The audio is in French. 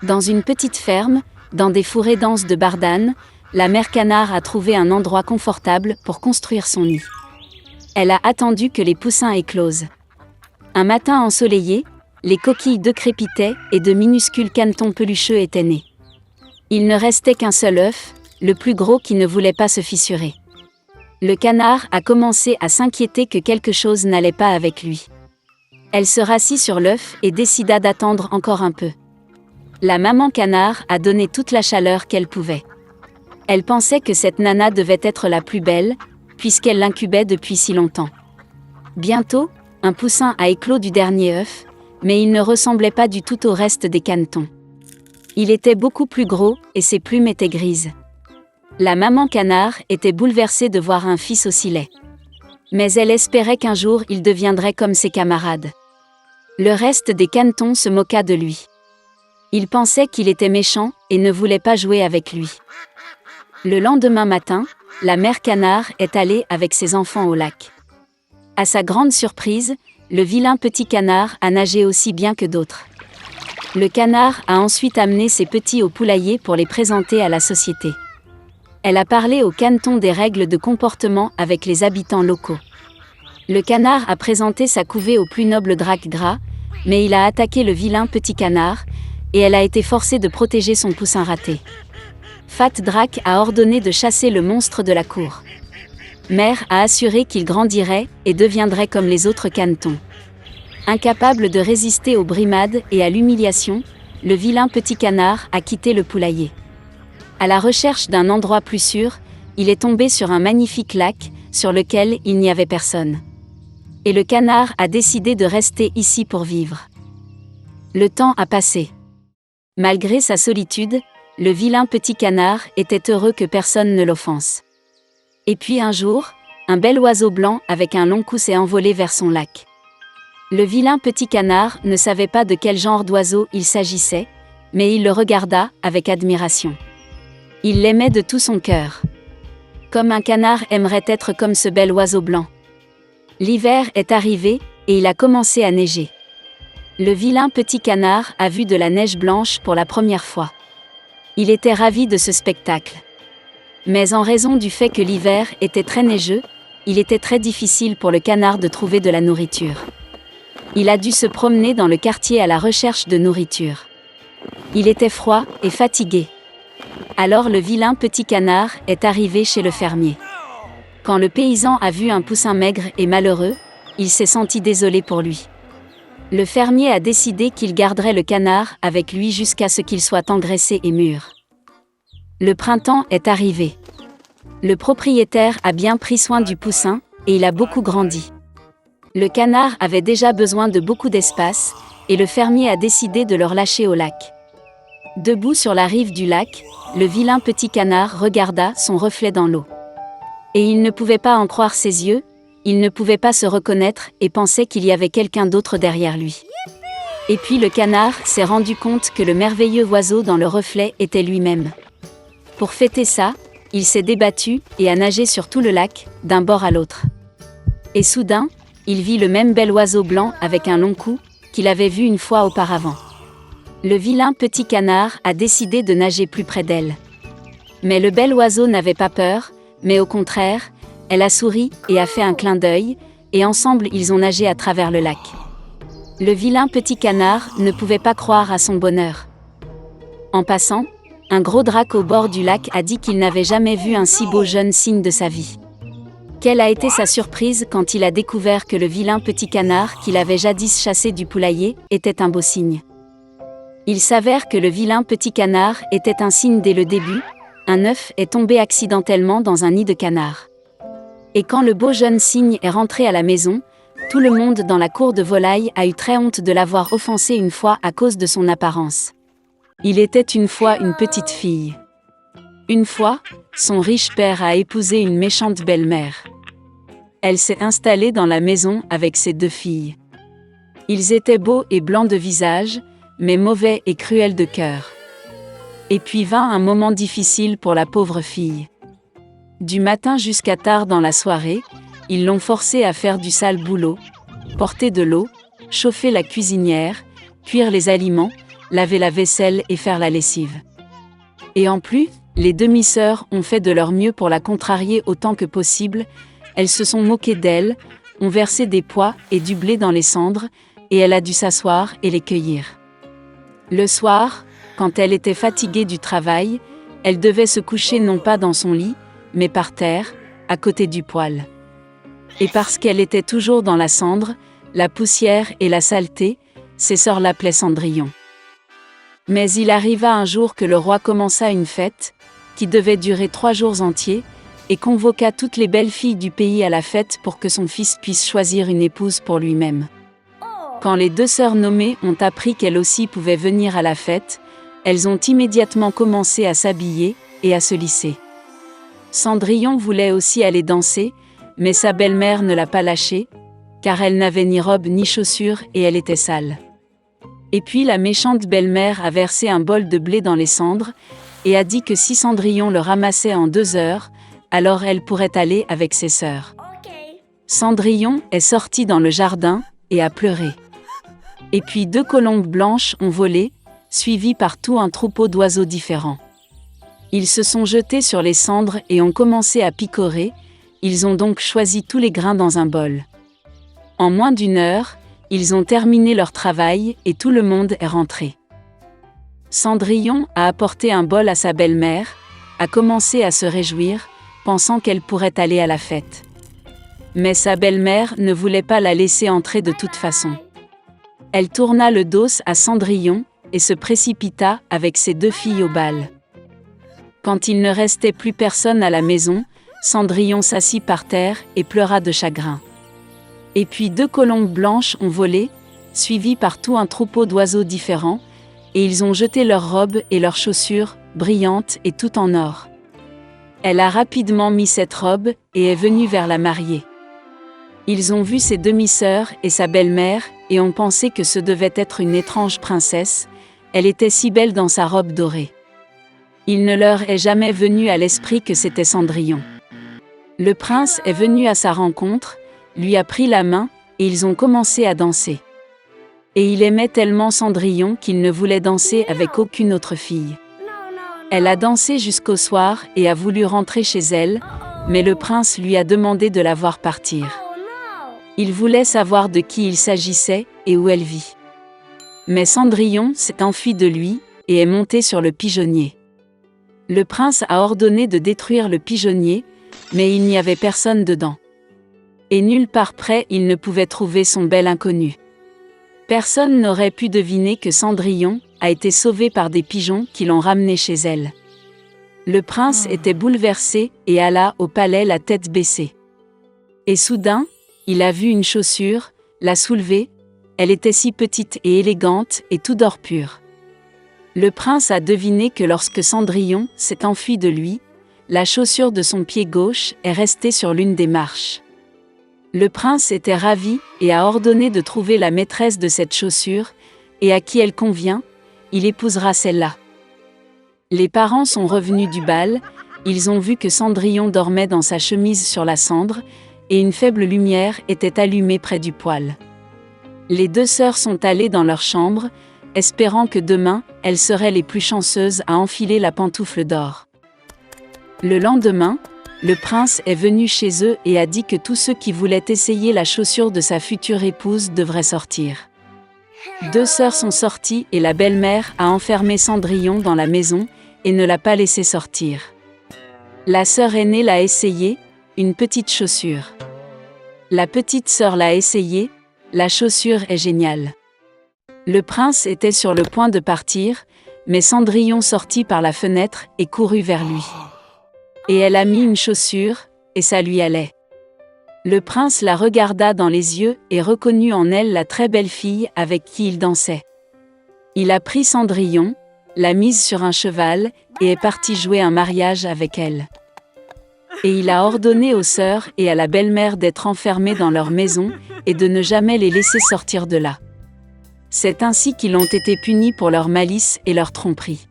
Dans une petite ferme, dans des fourrés denses de bardanes, la mère canard a trouvé un endroit confortable pour construire son nid. Elle a attendu que les poussins éclosent. Un matin ensoleillé, les coquilles d'œufs crépitaient et de minuscules canetons pelucheux étaient nés. Il ne restait qu'un seul œuf, le plus gros qui ne voulait pas se fissurer. Le canard a commencé à s'inquiéter que quelque chose n'allait pas avec lui. Elle se rassit sur l'œuf et décida d'attendre encore un peu. La maman canard a donné toute la chaleur qu'elle pouvait. Elle pensait que cette nana devait être la plus belle, puisqu'elle l'incubait depuis si longtemps. Bientôt, un poussin a éclos du dernier œuf, mais il ne ressemblait pas du tout au reste des canetons. Il était beaucoup plus gros et ses plumes étaient grises. La maman canard était bouleversée de voir un fils aussi laid. Mais elle espérait qu'un jour il deviendrait comme ses camarades. Le reste des canetons se moqua de lui. Il pensait qu'il était méchant et ne voulait pas jouer avec lui. Le lendemain matin, la mère canard est allée avec ses enfants au lac. À sa grande surprise, le vilain petit canard a nagé aussi bien que d'autres. Le canard a ensuite amené ses petits au poulailler pour les présenter à la société. Elle a parlé au caneton des règles de comportement avec les habitants locaux. Le canard a présenté sa couvée au plus noble drac gras, mais il a attaqué le vilain petit canard, et elle a été forcée de protéger son poussin raté. Fat Drac a ordonné de chasser le monstre de la cour. Mère a assuré qu'il grandirait et deviendrait comme les autres canetons. Incapable de résister aux brimades et à l'humiliation, le vilain petit canard a quitté le poulailler. À la recherche d'un endroit plus sûr, il est tombé sur un magnifique lac, sur lequel il n'y avait personne. Et le canard a décidé de rester ici pour vivre. Le temps a passé. Malgré sa solitude, le vilain petit canard était heureux que personne ne l'offense. Et puis un jour, un bel oiseau blanc avec un long cou s'est envolé vers son lac. Le vilain petit canard ne savait pas de quel genre d'oiseau il s'agissait, mais il le regarda avec admiration. Il l'aimait de tout son cœur. Comme un canard aimerait être comme ce bel oiseau blanc. L'hiver est arrivé, et il a commencé à neiger. Le vilain petit canard a vu de la neige blanche pour la première fois. Il était ravi de ce spectacle. Mais en raison du fait que l'hiver était très neigeux, il était très difficile pour le canard de trouver de la nourriture. Il a dû se promener dans le quartier à la recherche de nourriture. Il était froid et fatigué. Alors le vilain petit canard est arrivé chez le fermier. Quand le paysan a vu un poussin maigre et malheureux, il s'est senti désolé pour lui. Le fermier a décidé qu'il garderait le canard avec lui jusqu'à ce qu'il soit engraissé et mûr. Le printemps est arrivé. Le propriétaire a bien pris soin du poussin, et il a beaucoup grandi. Le canard avait déjà besoin de beaucoup d'espace, et le fermier a décidé de le relâcher au lac. Debout sur la rive du lac, le vilain petit canard regarda son reflet dans l'eau. Et il ne pouvait pas en croire ses yeux, il ne pouvait pas se reconnaître et pensait qu'il y avait quelqu'un d'autre derrière lui. Et puis le canard s'est rendu compte que le merveilleux oiseau dans le reflet était lui-même. Pour fêter ça, il s'est débattu et a nagé sur tout le lac, d'un bord à l'autre. Et soudain, il vit le même bel oiseau blanc avec un long cou, qu'il avait vu une fois auparavant. Le vilain petit canard a décidé de nager plus près d'elle. Mais le bel oiseau n'avait pas peur, mais au contraire, elle a souri et a fait un clin d'œil, et ensemble ils ont nagé à travers le lac. Le vilain petit canard ne pouvait pas croire à son bonheur. En passant, un gros drac au bord du lac a dit qu'il n'avait jamais vu un si beau jeune cygne de sa vie. Quelle a été sa surprise quand il a découvert que le vilain petit canard qu'il avait jadis chassé du poulailler était un beau cygne. Il s'avère que le vilain petit canard était un cygne dès le début, un œuf est tombé accidentellement dans un nid de canard. Et quand le beau jeune cygne est rentré à la maison, tout le monde dans la cour de volaille a eu très honte de l'avoir offensé une fois à cause de son apparence. Il était une fois une petite fille. Une fois, son riche père a épousé une méchante belle-mère. Elle s'est installée dans la maison avec ses 2 filles. Ils étaient beaux et blancs de visage, mais mauvais et cruels de cœur. Et puis vint un moment difficile pour la pauvre fille. Du matin jusqu'à tard dans la soirée, ils l'ont forcée à faire du sale boulot, porter de l'eau, chauffer la cuisinière, cuire les aliments, laver la vaisselle et faire la lessive. Et en plus, les demi-sœurs ont fait de leur mieux pour la contrarier autant que possible, elles se sont moquées d'elle, ont versé des pois et du blé dans les cendres, et elle a dû s'asseoir et les cueillir. Le soir, quand elle était fatiguée du travail, elle devait se coucher non pas dans son lit, mais par terre, à côté du poêle. Et parce qu'elle était toujours dans la cendre, la poussière et la saleté, ses sœurs l'appelaient Cendrillon. Mais il arriva un jour que le roi commença une fête, qui devait durer 3 jours entiers, et convoqua toutes les belles filles du pays à la fête pour que son fils puisse choisir une épouse pour lui-même. Quand les 2 sœurs nommées ont appris qu'elles aussi pouvaient venir à la fête, elles ont immédiatement commencé à s'habiller et à se lisser. Cendrillon voulait aussi aller danser, mais sa belle-mère ne l'a pas lâchée, car elle n'avait ni robe ni chaussures et elle était sale. Et puis la méchante belle-mère a versé un bol de blé dans les cendres, et a dit que si Cendrillon le ramassait en 2 heures, alors elle pourrait aller avec ses sœurs. Cendrillon est sortie dans le jardin, et a pleuré. Et puis 2 colombes blanches ont volé, suivies par tout un troupeau d'oiseaux différents. Ils se sont jetés sur les cendres et ont commencé à picorer, ils ont donc choisi tous les grains dans un bol. En moins d'1 heure, ils ont terminé leur travail et tout le monde est rentré. Cendrillon a apporté un bol à sa belle-mère, a commencé à se réjouir, pensant qu'elle pourrait aller à la fête. Mais sa belle-mère ne voulait pas la laisser entrer de toute façon. Elle tourna le dos à Cendrillon et se précipita avec ses 2 filles au bal. Quand il ne restait plus personne à la maison, Cendrillon s'assit par terre et pleura de chagrin. Et puis 2 colombes blanches ont volé, suivies par tout un troupeau d'oiseaux différents, et ils ont jeté leurs robes et leurs chaussures, brillantes et tout en or. Elle a rapidement mis cette robe et est venue vers la mariée. Ils ont vu ses demi-sœurs et sa belle-mère et ont pensé que ce devait être une étrange princesse, elle était si belle dans sa robe dorée. Il ne leur est jamais venu à l'esprit que c'était Cendrillon. Le prince est venu à sa rencontre, lui a pris la main, et ils ont commencé à danser. Et il aimait tellement Cendrillon qu'il ne voulait danser avec aucune autre fille. Elle a dansé jusqu'au soir et a voulu rentrer chez elle, mais le prince lui a demandé de la voir partir. Il voulait savoir de qui il s'agissait et où elle vit. Mais Cendrillon s'est enfuie de lui et est montée sur le pigeonnier. Le prince a ordonné de détruire le pigeonnier, mais il n'y avait personne dedans. Et nulle part près il ne pouvait trouver son bel inconnu. Personne n'aurait pu deviner que Cendrillon a été sauvée par des pigeons qui l'ont ramenée chez elle. Le prince était bouleversé et alla au palais la tête baissée. Et soudain, il a vu une chaussure, l'a soulevée, elle était si petite et élégante et tout d'or pur. Le prince a deviné que lorsque Cendrillon s'est enfuie de lui, la chaussure de son pied gauche est restée sur l'une des marches. Le prince était ravi et a ordonné de trouver la maîtresse de cette chaussure, et à qui elle convient, il épousera celle-là. Les parents sont revenus du bal, ils ont vu que Cendrillon dormait dans sa chemise sur la cendre, et une faible lumière était allumée près du poêle. Les 2 sœurs sont allées dans leur chambre, espérant que demain, elles seraient les plus chanceuses à enfiler la pantoufle d'or. Le lendemain, le prince est venu chez eux et a dit que tous ceux qui voulaient essayer la chaussure de sa future épouse devraient sortir. 2 sœurs sont sorties et la belle-mère a enfermé Cendrillon dans la maison et ne l'a pas laissé sortir. La sœur aînée l'a essayé, une petite chaussure. La petite sœur l'a essayé, la chaussure est géniale. Le prince était sur le point de partir, mais Cendrillon sortit par la fenêtre et courut vers lui. Et elle a mis une chaussure, et ça lui allait. Le prince la regarda dans les yeux et reconnut en elle la très belle fille avec qui il dansait. Il a pris Cendrillon, l'a mise sur un cheval, et est parti jouer un mariage avec elle. Et il a ordonné aux sœurs et à la belle-mère d'être enfermées dans leur maison, et de ne jamais les laisser sortir de là. C'est ainsi qu'ils ont été punis pour leur malice et leur tromperie.